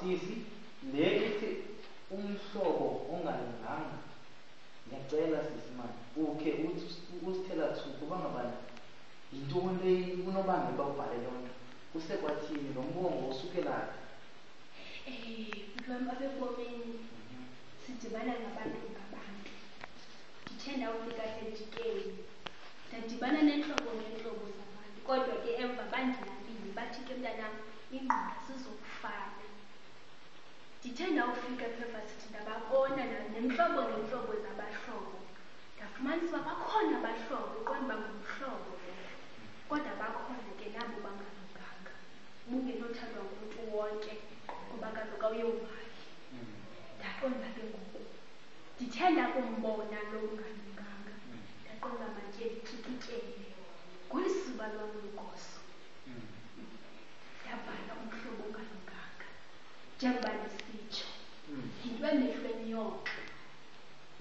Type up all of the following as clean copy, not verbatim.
sisi le ithi umhlobo ongalunganga ngiyacela sisi manje ukhe usithela thuku bangabani yintoni le unobangela bawubhale yonke kusekwathini lo mbongo usukelaphi mhlawumbe abebomini sidibana ngabantu ngabantu ndithenda ufika sejikeni ndadibana neentlobo ngeentlobo zabantu kodwa ke emva bandinabile bathi ke mntanam ingqondo sizokufana ndithenda ufika kwiVarsity ndababona neentlobo ngeentlobo zabahlobo ndafumanisa uba bakhona abahlobo uqonda uba ngumhlobo kodwa bakhona ke nabo bangalunganga bungenothandwa ngumntu wonke ngoba kaloku awuyowuvayo ndaqonda ke ngoku ndithenda kumbona lo ungalunganga ndaqonda manje ndityikityele ngolisiba lwam lugoso ndabhala umhlobo ongalunganga njengoba ndisitsho yinto emehlweni yonke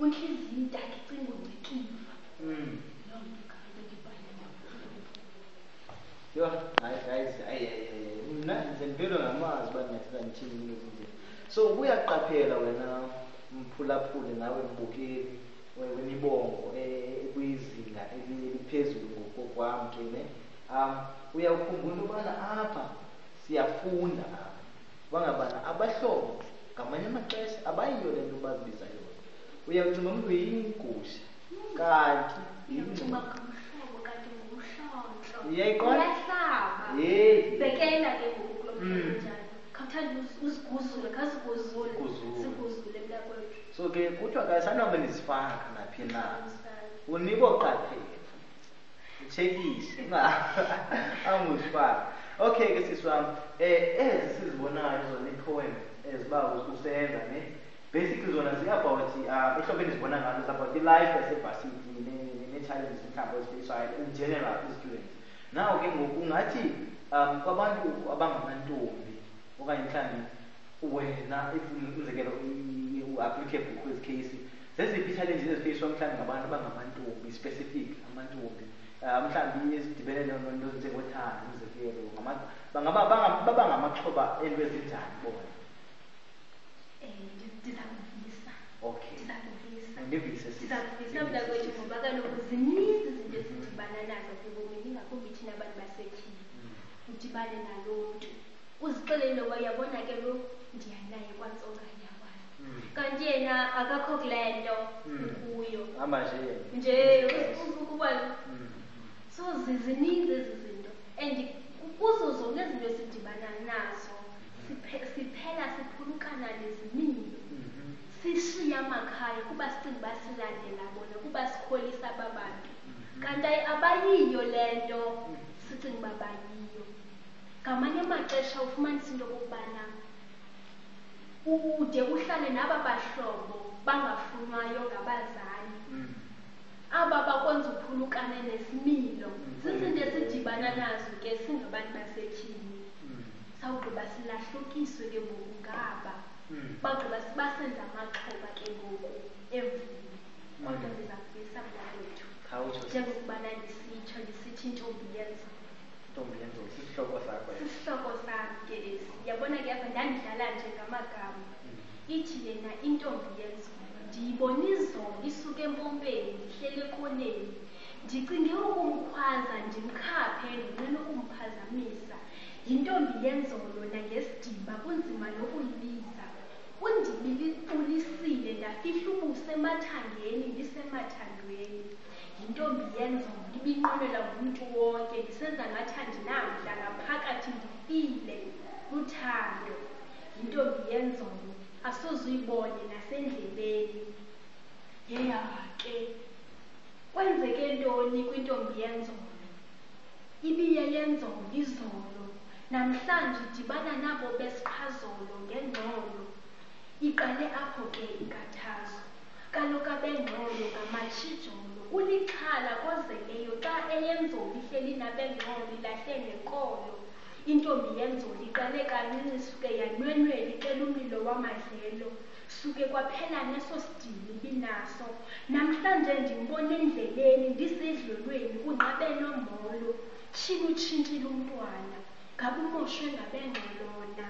untliziyo intake icinga ungcikiva loo nto kaloku ndibhalela yo guys mna ndiphelwa ngamazi uba ndingathela ndithini into ezinje so ubuyaqaphela wena mphulaphuli nawe mbukeli wemibongo ekwizinga eliphezulu ngokokwam ke ne uyawukhumbula ubana apha siyafunda apha bangabana abahlobo ngamanye amaxesha abayiyo le nto bazibiza yona uyawucinga umntu yingusha kanti uyayiqonda bekela ke ngoku kulo njani khawuthanda uziguzule khaziguzule siguzule mntakwethu so ke kuthiwa kasanome nizifaka naphi na uniboqaphela utshekishe anguzifaka okay ke sisi wami ezi sizibonayo zona ipoem eziba usenza ne basically zona zi-about ehlobeni zibona ngalo about i-life yaseVarsity ne-challenges mhlawumbe ezifeyiswayo in general i-students now ke ngoku ungathi kwabantu abangamantombi okanye mhlawumbe wena umzekelo u-applicable kwezi case zeziphi i-challenges ezifeyiswa mhlawumbe ngabantu abangamantombi specific amantombi mhlawumbe ezidibene nento njengothando umzekelo baba ngamaxhoba ento ezinjani bona ndizakuvisa mntakwethu ngoba kaloku zininzi izinto ezidibana nazo ebomini ingakumbi thina abantu basetyhini udibane naloo mntu uzixelele uba uyabona ke lo ndiyanaye kwantsonga nyawayo kanti yena akakho kule nto ukuyo nje ukuba so zininzi ezi zinto and kuzo zonke ezinto esidibana nazo siphela siphulukana nezimilo sishiya amakhaya kuba sicinga uba silandela bona kuba sikholisa aba bantu kanti abayiyo le nto sicinga uba bayiyo ngamanye amaxesha ufumanisa into okokubana ude uhlale naba bahlobo bangafunwayo ngabazali aba bakwenza uphulukane nesimilo zizinto esidibana nazo ke singabantu basetyhini sawugqiba silahlukiswe ke ngoku ngaba bagqiba sibasenza amaxhoba ke ngoku emvuni kodwa ndiza kuvisa mntakwethu njengokubana ndisithi intombi yenzo sisihloko sam ke esi yabona ke apha ndandidlala nje ngamagama ithi yena intombi yenzo ndiyibona izolo isuke empompeni ndihleli ekoneni ndicinge ukumkhwaza ndimkhaphe ndinqena ukumphazamisa yintombi yenzolo nangesidima kunzima nokuyibiza undibulisile ndafihla ubuso emathangeni ndisemathandweni yintombi yenzolo ibinqwenela ngumntu wonke ndisenza ngathi andinamdla ngaphakathi ndifile uthando yintombi yenzolo asoze uyibone nasendleleni yeya ke kwenzeke ntoni kwintombi yenzolo ibiye yenzolo izolo namhlanje idibana nabo besiqhazolo ngengxolo iqale apho ke inkathazo kaloku abengxolo ngamatshijolo ulixhala kozeleyo xa eyenzolo ihleli nabengxolo ilahle nenkolo intombi yenzolo iqale kancinci suke yanwenwela icela umlilo wamadlelo suke kwaphela neso sidini binaso namhlanje ndimbona endleleni ndisedlelweni unqabe nombolo tshintshile umntwana ngabe umoshwe ngabengxolona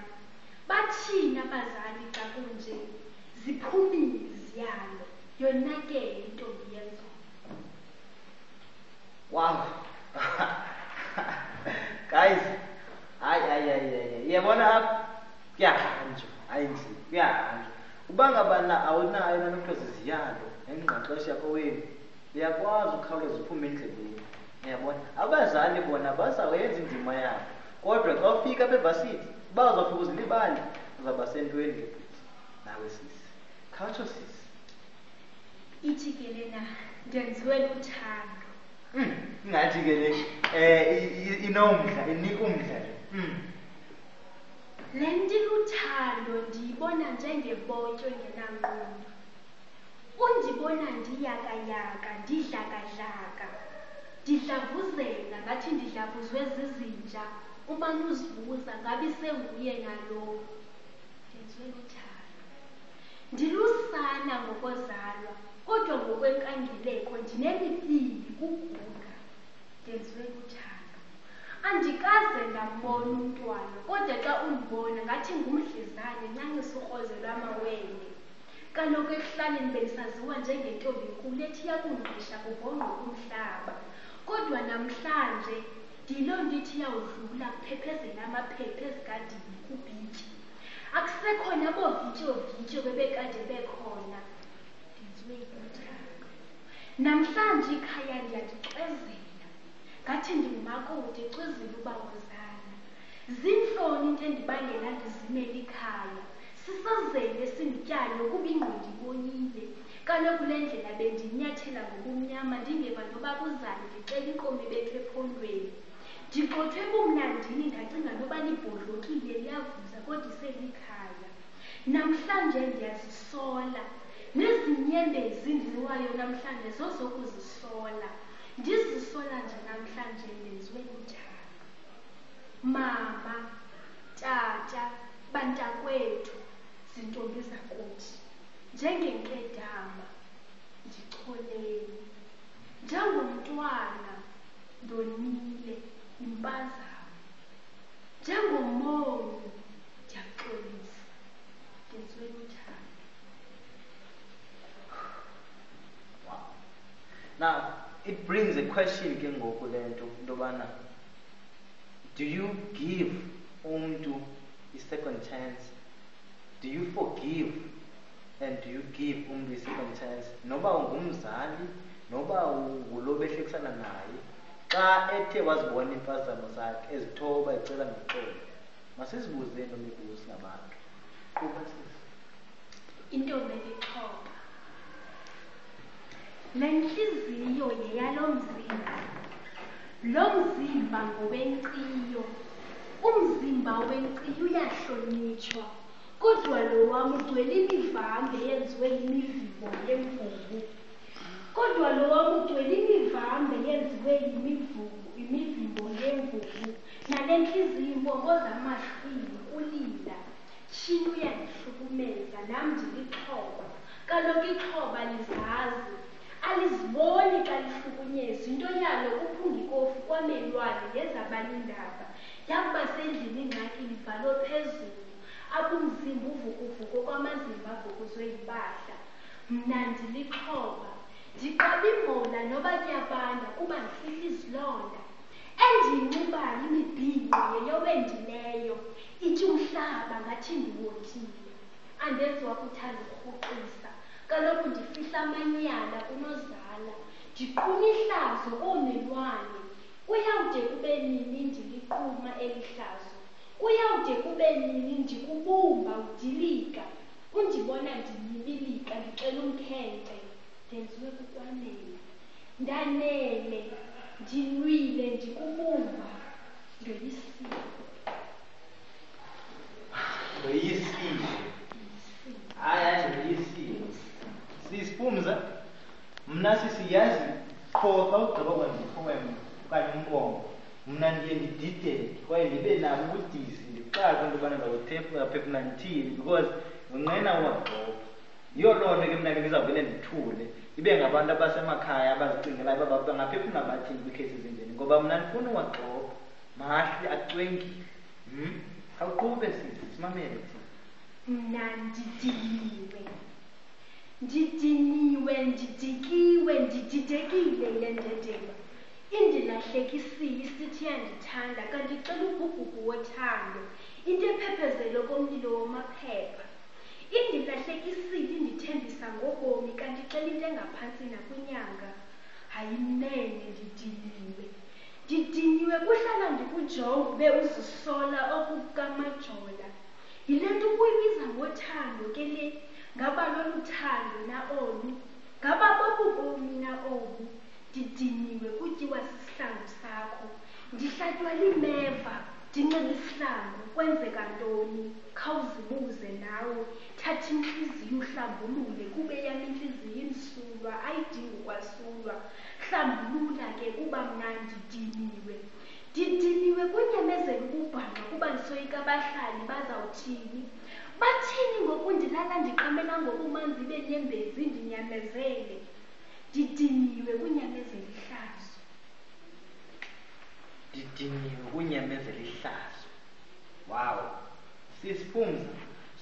bathina abazali xa kunje ziphumile ziyalo yonakele intombi yenzo. Wow. Guys, yabona apha kuyahanjwa ayindli kuyahanjwa. Uba ngabana awunayo nanokuthiwa ziziyalo engqeqesho yakho wenu, uyakwazi ukhawuleza uphume endleleni. Uyabona abazali bona bazawuyenza indima yabo, kodwa xa ufika bevasithi bazawufika uzilibali uzawuba sentweni ngebhuti. Nawe sisi khawutsho sisi. Ithi ke lena ndenziwe luthando. Ingathi ke le inomdla inika umdla le. Le nto iluthando ndiyibona njengebotyo engenanquma. Undibona ndiyakayaka, ndidlakadlaka, ndidlavuzela ngathi ndidlavuzwe zizinja, umane uzibuza ngabe senguye nalo. Ndenziwe luthando. Ndilusana ngokozalwa, kodwa ngokwenkangeleko ndinemibili kuguga. Ndenziwe luthando. Andikaze ndambona umntwana, kodwa xa undibona ngathi ngumdlezane ncancisa urhozo lwamawele. Kaloku ekuhlaleni bendisaziwa njengentombi enkulu ethi yakungqisha kubhongqa umhlaba. Kodwa namhlanje ndiyiloo nto ithi iyawudlula kuphephezela amaphepha ezigadini kubhityi. Akusekhona boovityo bebekade bekhona. Ndenziwe luthando. Namhlanje ikhaya ndiyadicwezela, ngathi ndingumakoti ecwezela uba ngozana. Zintloni into endibangela ndizimele ikhaya, sisazele sindityalo kuba ingqondo ibonile. Kaloku le ndlela bendinyathela ngobumnyama ndingeva noba kuzane ndicela inkomo ebethwe ephondweni. Ndigxothwe ebumnandini ndacinga noba libhodlokile liyavuza kodwa iselikhaya. Namhlanje ndiyazisola, nezinyembezi ndliwayo namhlanje zozokuzisola. Ndizisola nje namhlanje ndenziwe luthando. Mama, tata, bantakwethu, zintombi zakuthi, njengenkedama ndicholeni, njengomntwana ndonile impazamo, njengomongi ndiyaxolisa. Ndenziwe luthando. Wow. Now it brings a question ke ngoku le nto intobana, do you give umuntu i-second chance? Do you forgive and do you give umuntu i-second chance? Noba ungumzali, noba ngulo behlekisana naye, xa ethe wazibona impazamo zakhe ezithoba ecela ngoxolo, masizibuzeni lo mibuzo singabantu. Kuba sisi Intombi elixhoba. Le ntliziyo yeyalo mzimba. Lo mzimba ngowenkciyo. Umzimba wenkciyo uyahlonitshwa, kodwa lo wam ugcwele imivambe eyenziwe yimivimbo yemvubu. Kodwa lo wam ugcwele imivambe eyenziwe yimivimbo yemvubu. Nale ntliziyo impompoza amahlwili kulila. Tshini uyandihlukumeza nam ndilixhoba. Kaloku ixhoba lizazi, aliziboni xa lihlukunyezwa. Into yalo kuphunga ikofu kwamelwane nezabanindaba. Yakuba sendlini ingxaki libhalwe phezulu, abumzimba uvukuvuko kwamazimba avukuzwe yimpahla. Mna ndilixhoba, ndiqaba imbola noba kuyabanda kuba ndifihla izilonda. Endiyinxibayo imibhinqo yeyobendileyo, ithi umhlaba ngathi ndiwotile. Andenziwa kuthanda ukurhuqisa, kaloku ndifihla amanyala kunozala. Ndiquma ihlazo koomelwane. Kuyawude kube nini ndiliquma eli hlazo? Kuyawude kube nini ndikubumba udilika? Undibona ndinyibilika ndicela umkhenkce. Ndenziwe kukwanela. Ndanele, ndilwile ndikubumba. Ndoyisile. ndoyisile. Hayi ndoyisile. Sisiphumza mna sisiyazi qho xa ugqiba kwandipoem okanye umbongo, mna ndiye ndidideke kwaye ndibe nabo ubudisi ndiqaqa into yobana ndawuphefumla ndithini, because unqena uwagqoba. Yiyo loo nto ke mna ke ndizawuvele ndithule, ibe ngabantu abasemakhaya abazicingelayo uba bangaphefumla bathini kwiikhesi ezinjeni, ngoba mna ndifuna uwagqoba mahle acwengile. Khawuqube sisi simamele thina. mna ndidiniwe, ndidikiwe, ndididekile yile ndedema. Indilahlekisile isithi yandithanda, kanti icela ubhubhubhu wothando, into ephephezelo komlilo wamaphepha. Indilahlekisile indithembisa ngobomi, kanti icela into engaphantsi nakwinyanga. Hayi mene ndidiniwe, ndidiniwe kuhlala ndikujonga ube uzisola okukamajola. Yile nto ukuyibiza ngothando ke le, ngaba loluthando na olu, ngaba bobubomi na obu. Ndidiniwe kutyiwa sisihlangu sakho, ndihlatywa limeva, ndinxiba isihlangu, kwenzeka ntoni? Khawuzibuze nawe, thatha intliziyo uhlambulule, kube yam intliziyo imsulwa, ayidingi ukwasulwa. Hlambulula ke kuba mna ndidiniwe, ndidiniwe kunyamezela ukubhanqa kuba ndisoyika abahlali bazawuthini. Bathini ngokundilala ndiqamela ngokumanzi benyembezi ndinyamezele. Ndidiniwe kunyamezela ihlazo. Ndidiniwe kunyamezela ihlazo. Wow. Sisiphumza.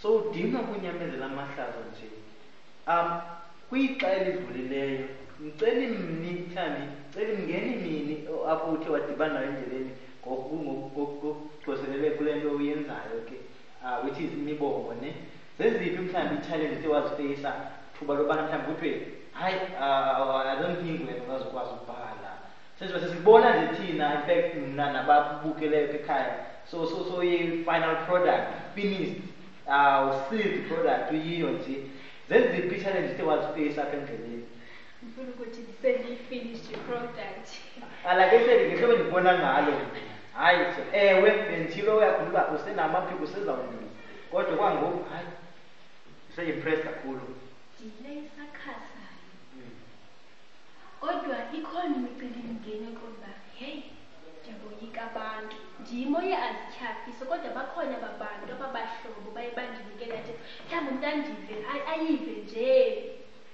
So udinga kunyamezela amahlazo nje. Kwixa elidlulileyo, ngicela imnithandi, ngicela imngeni imini apho uthe wadibana nayo endleleni ngokugqoselele kule nto uyenzayo ke, which is imibongo ne. Zeziphi mhlawumbi i-challenge ethe wazifeyisa thuba lobana mhlawumbi kuthiwe hayi, I don't think wena ungazukwazi ukubhala. Senje sesibona nje thina, in fact mna nababukeleyo ekhaya, so i-final product finished, sealed product uyiyo nje. Zeziphi i-challenge ethe wazifeyisa apha endleleni? Ngifuna ukuthi sendi-finished product. Alakeseli ngehlobo ndibona ngalo. Hayi, ewe bendithilo uyakhumbula uba usenamaphiko usezawuninzi, kodwa kwangoku hayi use-impressed kakhulu. Ndile isakhasayo. Kodwa ikhona imicelimngeni kodwa heyi, ndiyaboyika abantu. Ndiyimoya azityhafise, kodwa bakhona aba bantu ababahlobo baye bandinikela nje, mhlawumbi umntu andive ayive nje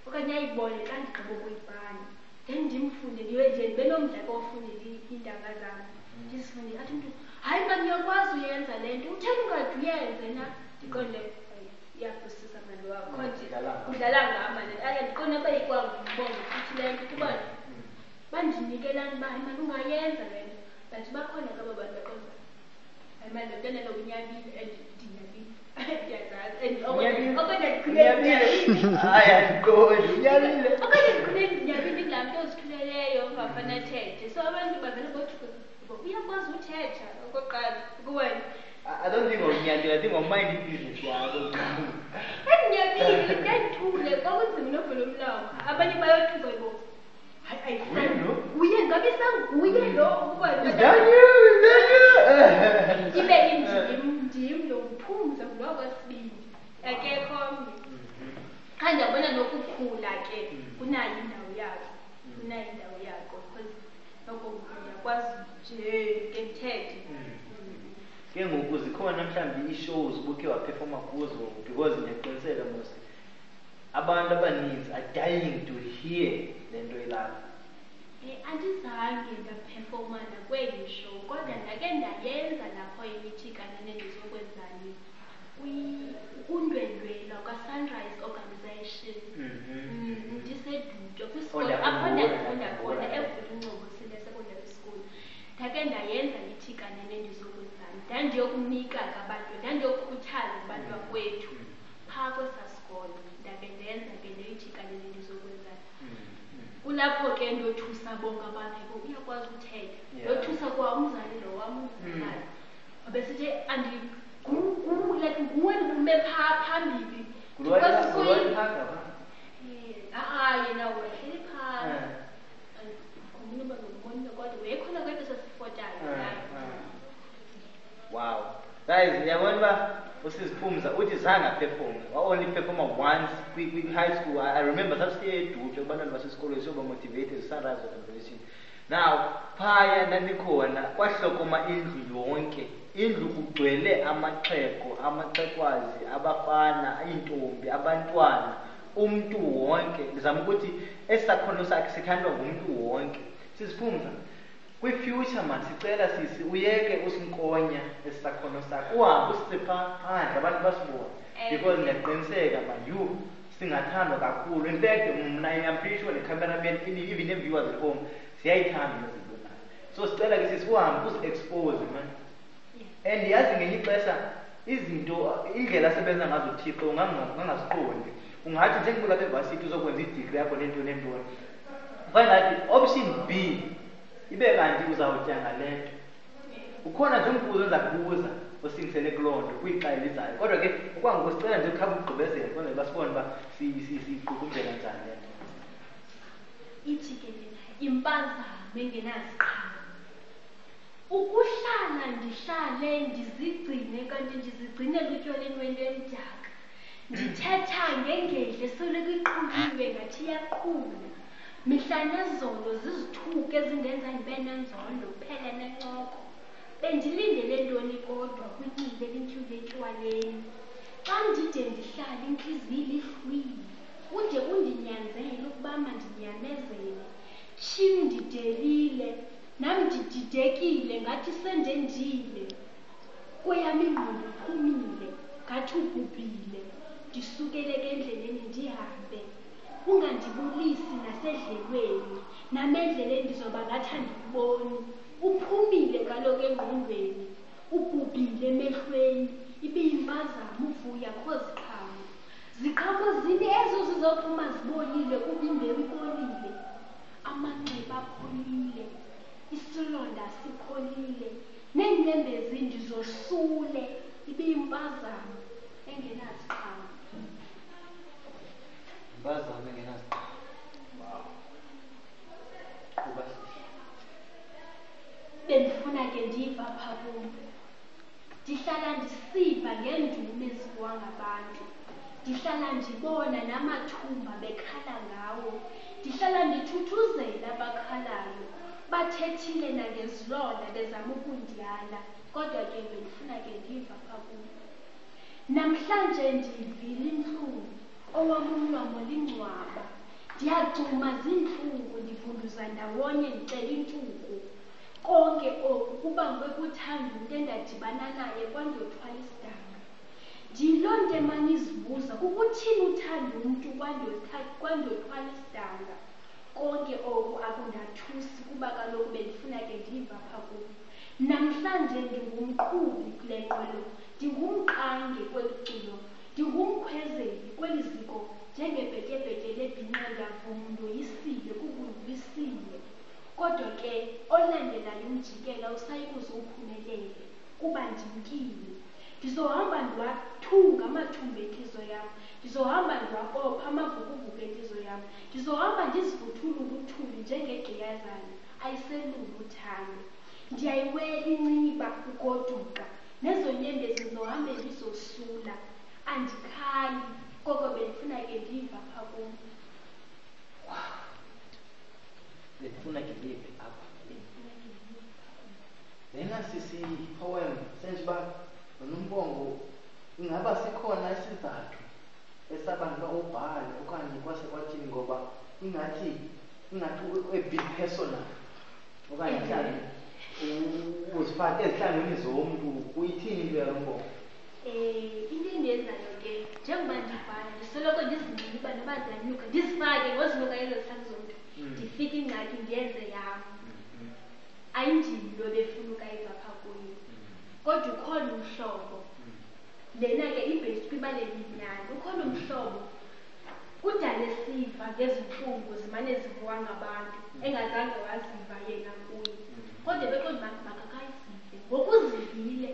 okanye ayibone xa ndigqiba ukuyibhala. Then ndimfunde ndibe nomdla kofundela iintanga zam. Ndizifundile athi umntu, hayi mna ndiyakwazi uyenza le nto, utheni ungade uyenze na? Ndiqonde iyavusisa mali wakho, udlala ngama ndiqonde uba ikwangubonga futhi le nto kuba bandinikelani uba hayi mali ungayenza le nto. But bakhona kaba bantu baqonda hayi mali lo ntana lo unyabile and ndinyabile. Ndiyazazi and okanye ndikhulele hayi andiqondi unyabile, okanye ndikhulele ndinyabile kulaa mntu ozikhuleleyo ongafana athethe. So abantu bavele bothuka uyakwazi uthetha okokuqala kuwena. I don't think unyabile, I think mind business yakho. Endinyabile ndandithule kwakunzima novula umlomo, abanye bayothuka bo hayi ayifani uye ngabe sanguye lo ukuba ibe ndim lo mphumza ngulo kwesibili akekho omnye. Qha ndiyabona nokukhula ke kunayo indawo yakho, kunayo indawo yakho, because noko uyakwazi nje ke ndithethe. Ke ngoku zikhona mhlawumbi ii-shows ubukhe waphefoma kuzo, because ndiyaqiniseka mos abantu abaninzi are dying to hear le nto ilapha. Andizange ndaphefoma nakweli show, kodwa ndake ndayenza lapho imithikane nendizokwenzani undwendwela kwa-Sunrise Organization. Ndisedutywa kwisikolo apho ndafunda khona eVulincobo Senior Secondary School. Ndake ndayenza ithikane nendizokwenzani, ndandiyokunika ke abantu, ndandiyokukhuthaza abantu bakwethu phaa kwesaa sikolo. Ndake ndenza ke neyithikane nendizokwenzani. Kulapho ke ndiyothusa bonke abantu, uyakwazi uthetha. Ndiyothusa kwa umzali lo wam ungumzali. Wabesithi like nguwe ndibume phaa phambili. Yena wehleli phaa. Andinoba ngombona kodwa wekhona kwethu sasifotayo. Wow. Guys, uyabona uba usiziphumza uthi zange aphefome. Only perform once kwi-high school. I remember sasiye edutywe abantwana basesikolweni soba motivated Sunrise Organization. Now phaya ndandikhona kwahlokoma indlu yonke. Indlu kugcwele amaxhekwazi, abafana, iintombi, abantwana, umntu wonke. Ndizama ukuthi esakhono sakhe sithandwa ngumntu wonke. Siziphumza kwi-future masicela sisi uyeke usinkonya esisakhono sakho uhambe usise phandle abantu basibone because ndiyaqiniseka you singathandwa kakhulu. In fact mna I'm pretty sure ne-cameraman even ne-viewers at home siyayithanda izinto nayo. So sicela ke sisi uhambe uzi-expose man. And yazi ngenye ixesha izinto indlela asebenza ngazo uThixo ungangaziqondi. Ungathi njengoba lapha evasithi uzokwenza i-degree yakho nento nentoni. Find out option B ibe kanti uzawutya ngale nto. Ukhona nje umbuzo enza kubuza osingisele kuloo nto kwixa elizayo. Kodwa ke ukwangoku sicela nje ukhapha ukugqibezela kwenzela basibone uba siqukumbela njani le nto. Ithi ke impazamo engenaziqhamo. Ukuhlala ndihlale ndizigcine kanti ndizigcinela utywaleni wento emdaka. Ndithetha ngengedle esoloko iqhuliwe ngathi iyaqhula. Mihla nezolo zizithuke ezindenza ndibe nenzondo kuphela nencoko. Bendilindele ntoni kodwa kwinxibe elintyhule etywaleni. Xa ndide ndihlale intliziyo ilihlwile ude undinyanzele ukuba mandinyamezele. Tshim ndidelile nam ndididekile ngathi sendendile. Kweyam ingqondo iphumile ngathi ubhubhile. Ndisukeleke endleleni ndihambe ungandibulisi nasedlelweni namendleleni ndizoba ngathi andikuboni. Uphumile kaloku engqondweni ubhubhile emehlweni ibiyimpazamo uvuya kho ziqhamo. Ziqhamo zini ezo zizophuma zibonile kuba imbewu ibolile. Amanxeba apholile isilonda sipholile neenyembezi ndizosule ibiyimpazamo engenaziqhamo. Impazamo engenaziqhamo. Wow. Kuba bendifuna ke ndiva pha kum. Ndihlala ndisiva ngendumo eziviwa ngabantu. Ndihlala ndibona namathumba bekhala ngawo. Ndihlala ndithuthuzela abakhalayo. Bathethile nangezilonda bezama ukundiyala. Kodwa ke bendifuna ke ndiva pha kum. Namhlanje ndivile intlungu owam umlomo lingcwaba. Ndiyacuma ziintlungu ndivunduza ndawonye ndicela intuku. Konke oku kubangwe kuthanda umntu endadibana naye kwandothwala isidanga. Ndiyiloo nto emane izibuza kukuthini uthanda umntu kwandothwala isidanga. Konke oku akundathusi kuba kaloku bendifuna ke ndiva pha kum. Namhlanje ndingumqhubi kule nqwelo, ndingumqangi kweli culo, ndingumkhwezeli kweli ziko njengebhetyebhetye lebhinqa ndiyavuma ndoyisile kubundibisile. Kodwa ke olandelayo umjikela usayikuze uphumelele kuba ndimkile. Ndizohamba ndiwathunga amathumba entliziyo yam. Ndizohamba ndiwabopha amavukuvuku entliziyo yam. Ndizohamba ndizivuthula ubuthuli njengegqiyazana ayiselula uthando. Ndiyayiwela inciba ugoduka nezo nyembezi ndizohambe ndizosula. Andikhali koko bendifuna ke ndiva pha kum. bendifuna ke ndive apha. Lena sisi poem senje uba nombongo ingaba sikhona isizathu esabantu ubhale okanye kwase kwathini ngoba ingathi a bit personal okanye mhlawumbe uzifake ezihlangwini zomntu uyithini into yalo mbongo. Into endiyenzayo ke njengoba ndibhala ndisoloko ndizinciniba noba ziyanyuka ndizifake ngozinuka ezo zihlangu zomntu. Ndifike ingxaki ndiyenze yam. Ayindilo befuna ukayiva pha kuyo. Kodwa ukhona umhlobo. Lena ke ibhesi kwibaleni inyani. Ukhona umhlobo kudala esiva ngezintlungu zimane zivuwa ngabantu engazange waziva yena kuye. Kodwa beqonda makakayizive. Ngokuzivile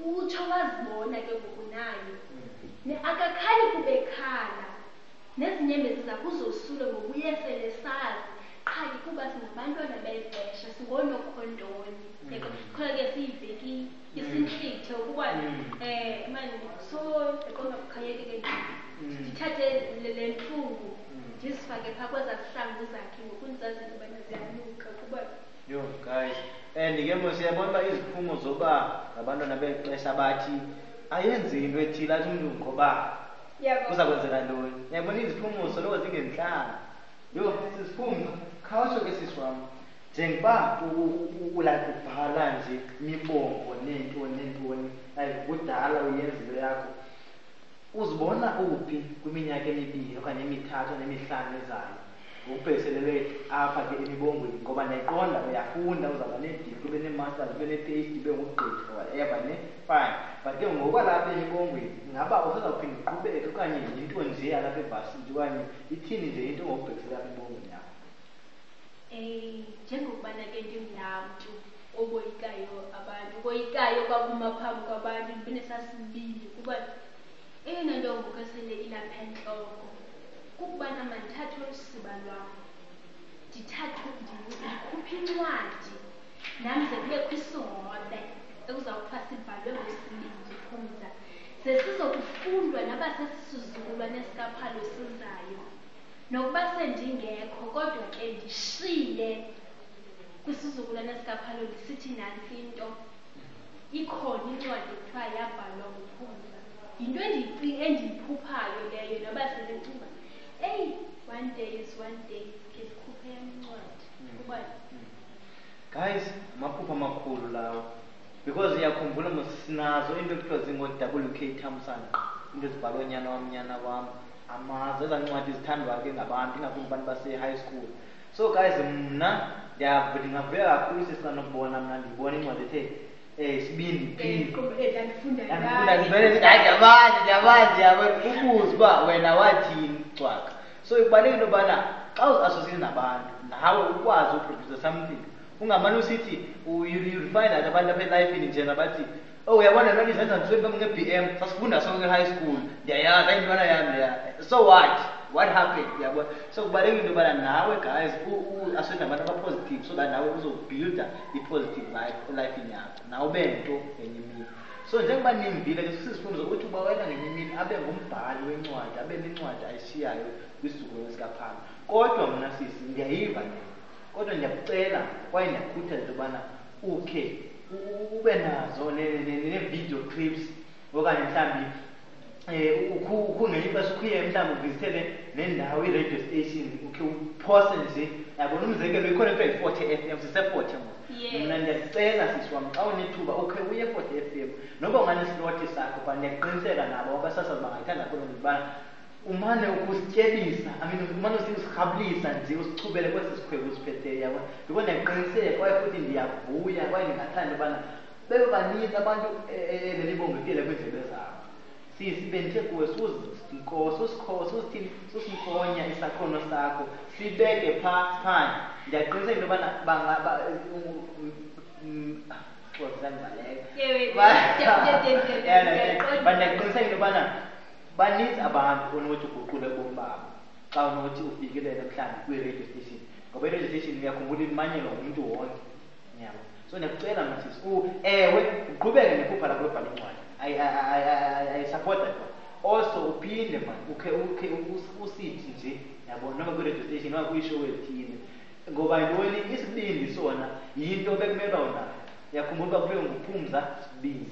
utsho wazibona ke ngoku nayo. Akakhali kubekhala. Nezinyembezi zakho uzosule ngokuyesele sazi qha kuba singabantwana bexesha singonokhondoni. Khona ke siyiveki isintlithe ukuba mani so eqonda kukhayeke ke ndithathe le ntlungu ndizifake phaa kwezaa zihlangu zakhe ngokundizazela ubana ziyanuka kuba Yo guys, ke mos siyabona uba iziphumo zoba ngabantwana bexesha bathi ayenzi into ethile athi umntu ngoba kuza kwenzeka ntoni. Uyabona iziphumo soloko zingentlanga. Yo sisiphumo khawutsho ke sisi wam njengoba ulike ubhala nje imibongo nentoni kudala uyenzile yakho, uzibona uphi kwiminyaka emibili okanye emithathu nemihlanu ezayo ubhekiselele apha ke emibongweni, ngoba nayiqonda uyafunda, uzawuba ne-degree, ube ne-masters, ube ne-PhD, ube ngugqirha, whatever, fine. But ke ngokwalapha emibongweni ingaba usezawuphinda uqhubeke okanye yinto nje yalapha evasithi okanye ithini nje into ngokubhekisela apha emibongweni yakho? Njengokubana ke ndingulaa mntu oboyikayo abantu, uboyikayo kwakuma phambi kwabantu, ndibenesasibili kuba eyona nto ngoku esele ilapha entloko kukubana mandithathe olusiba lwam, ndikhuphe incwadi, nam ze kubekho isihobe ekuzawuthiwa sibhalwe ngosibindi Phumza, ze sizokufundwa nabasesizukulwane esikaphalo sizayo. Nokuba sendingekho kodwa ke ndishile kwisizukulwane esikaphalo ndisithi nantsi into ikhona incwadi ekuthiwa yabhalwa nguPhumza. Yinto endiyiphuphayo leyo, noba selencinga one day is one day, ke sikhuphe incwadi. Kuba guys, amaphupha amakhulu lawo, because uyakhumbula sinazo into ekuthiwa zingo-WK Thamsanqa, into ezibhalwe nyana wam, amazwe, ezaa ncwadi zithandwa ke ngabantu, ingakumbi abantu base-high school. So guys, mna ndingavuya kakhulu sesinganokubona mna ndibona incwadi ethe sibindi ndiyabazi ukuze uba wena wathini cwaka. So ibalulekile into yobana xa uzi-associate nabantu nawe ukwazi uproduce something, ungamane usithi you find that abantu apha elifini njena bathi uyabona lona izenza nge-BM sasifunda sonke e-high school, ndiyayazi ayintwana yam leya, so what happened, uyabona. So kubalulekile into yobana nawe guys u-associate nabantu abapositive so that nawe uzobuilda i-positive life elifini yakho, nawe ube nto ngenye imini. So njengoba nimvile ke sisifundo zokuthi uba wena ngenye imini abe ngumbhali wencwadi, abe nencwadi ayishiyayo kwisizukulwane sikaphalo. Kodwa mna sisi ndiyayiva le, kodwa ndiyakucela kwaye ndiyakukhuthaza into yobana ukhe ube nazo ne-video clips okanye mhlawumbi ukungena ixesha ukhuye mhlawumbi uvizithele nendawo i-radio station, ukhe uphoste nje, yabona umzekelo ikhona into yi-40 FM, sise-40 mna ndiyacela sisi wam xa unethuba ukhe uye 40 FM noba unganesiloti sakho, but ndiyaqiniseka nabo abasasazi bangayithanda khona ndibana umane ukusityebisa, umane usirhabulisa nje, usichubele kwesi sikhwebu usiphetheyo, yabona. Because ndiyaqiniseka kwaye futhi ndiyavuya kwaye ndingathanda ubana bebe baninzi abantu nelibongekile kwiindlebe zabo. Sibe ndithe kuwe susinkonya isakhono sakho, sibeke phandle. Ndiyaqiniseka into yobana ndiyaqiniseka into yobana baninzi abantu onothi uguqule ubomi babo xa unothi ufikelele mhlawumbi kwi-radio station, ngoba i-radio station uyakhumbula imanyelwa ngumntu wonke, yabo. So ndiyakucela mna sisi, ewe uqhubeke nephupha lakho lobhala incwadi, I support that one. Also uphinde man ukhe usithi nje, yabona, noma kwi-radio station noma kwishow ethile, ngoba yintoni isibindi sona yinto bekumele uba unayo. Uyakhumbula uba kube nguPhumza sibindi,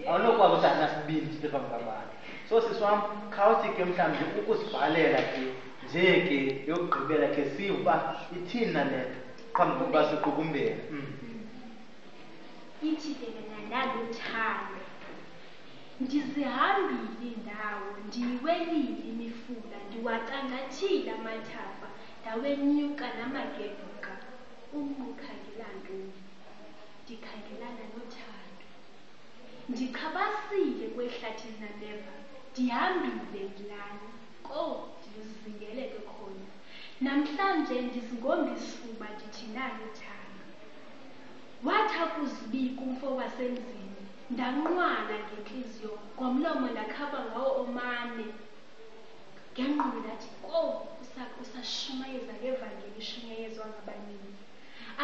awunokwazi ukuthi asinasibindi siphe phambi kwabantu. So sisi wam, khawuthi ke mhlawumbi ukusibhalela ke nje ke yokugqibela ke sive uba ithini nale phambi kokuba siqukumbele. Ithi ke nandaluthando, ndizihambile iindawo, ndiyiwelile imifula, ndiwaqangathile amathafa, ndawenyuka namageduka, umkhangela ntoni, ndikhangelana nothando. Ndichabasile kwehlathi zaneva, ndihambile ngilana, ndizizingeleke khona. Namhlanje ndizingomisifuba ndithi naluthando. Wathi akuzibika umfo wasemzini, ndanqwala ngentliziyo, ngomlomo ndakhaba ngawo omane. Ngengqondo ndathi usashumayeza ngevangeli ishunyayezwa ngabanini.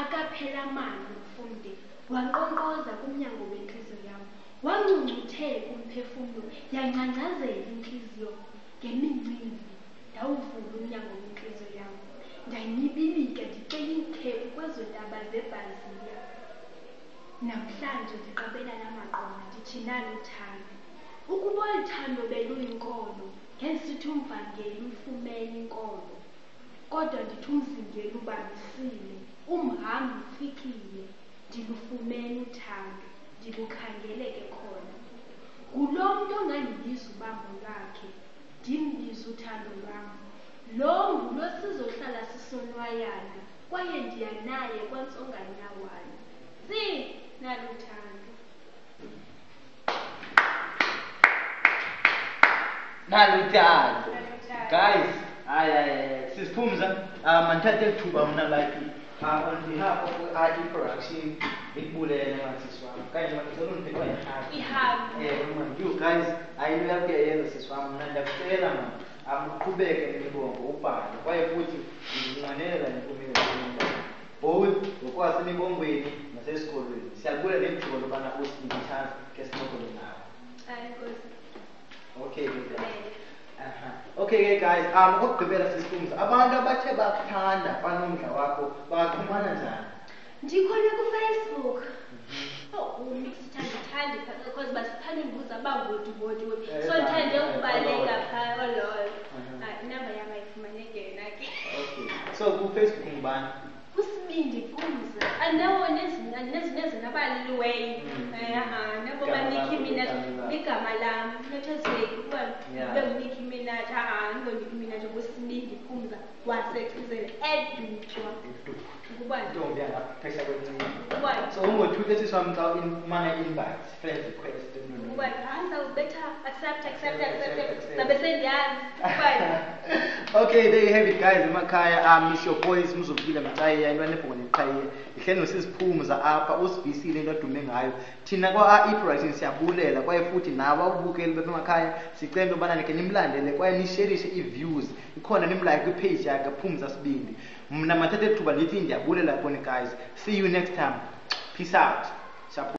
Akaphela amandla umfundi, wanqonqoza kumnyango wentliziyo yam, wangcungcutheka umphefumlo, yangcangcazela intliziyo. Ngemincili ndawuvula umnyango wentliziyo yam, ndanyibilika ndicela inkhefu kwezo ntaba zebhaziya. Namhlanje ndiqabelana amaqonga ndithi naluthando. Ukuba oluthando beluyinkolo, ngendisithi umvangeli uyifumene inkolo, kodwa ndithi umzingeli ubambisile, umhambi ufikile, ndilufumene uthando, ndilukhangeleke khona. Ngulo mntu ongandibiza ubambo lwakhe, ndimbize uthando lwam. Lo ngulo sizohlala sisonwayana, kwaye ndiyanaye kwantsonganyawana. Naluthando. Naluthando. Guys, sisiphumza mandithathe ithuba mna like on behalf of RD Production ikubulele masisi wami kanye ngicela ungiphe ihaki. You guys ayilapha kuyenza sisi wami mna ndiyakucela man uqhubeke nemibongo ubhale kwaye futhi nginqanela nempumelelo both ngokwasemibongweni nasesikolweni. Siyabulela nethuba lokubana usinike chance ke sinokhole nawe. Okay okay guys, ukugqibela sisiphumza abantu abathe bakuthanda banomdla wakho baxhumana njani? Ndikhona ku-Facebook. Sithandi because basithanda ubuza abangodi. So ndithande ukubaleka phaa ololo. Inamba yam ayifumaneke yena ke. Okay. So ku-Facebook ngubani? Usibindi Phumza. Andawo nezinabaliweyo. Nabo baNicki Minaj igama lam. Nicki Minaj. Ngo-Nicki Minaj ngusibindi Phumza waseXhoseni edutshwa. Ntombi yangaphesha kwencini. So ungo-tweet esisi wami xa umana invite friend request. Okay, there you have it guys. Emakhaya miss your boys Muzofile Mtaya intwana ebhongweni eqhayiye. Ihleli nosisiphumza apha usibhisile into adume ngayo. Thina kwa-iProduction siyabulela kwaye futhi nawe abubukeli bapha emakhaya sicela into yobana nikhe nimlandele kwaye nisherishe i-views. Ikhona nimlike kwi-page yakhe Phumza Sibindi. Mna mathathe ithuba ndithi ndiyabulela kuni guys. See you next time. Peace out.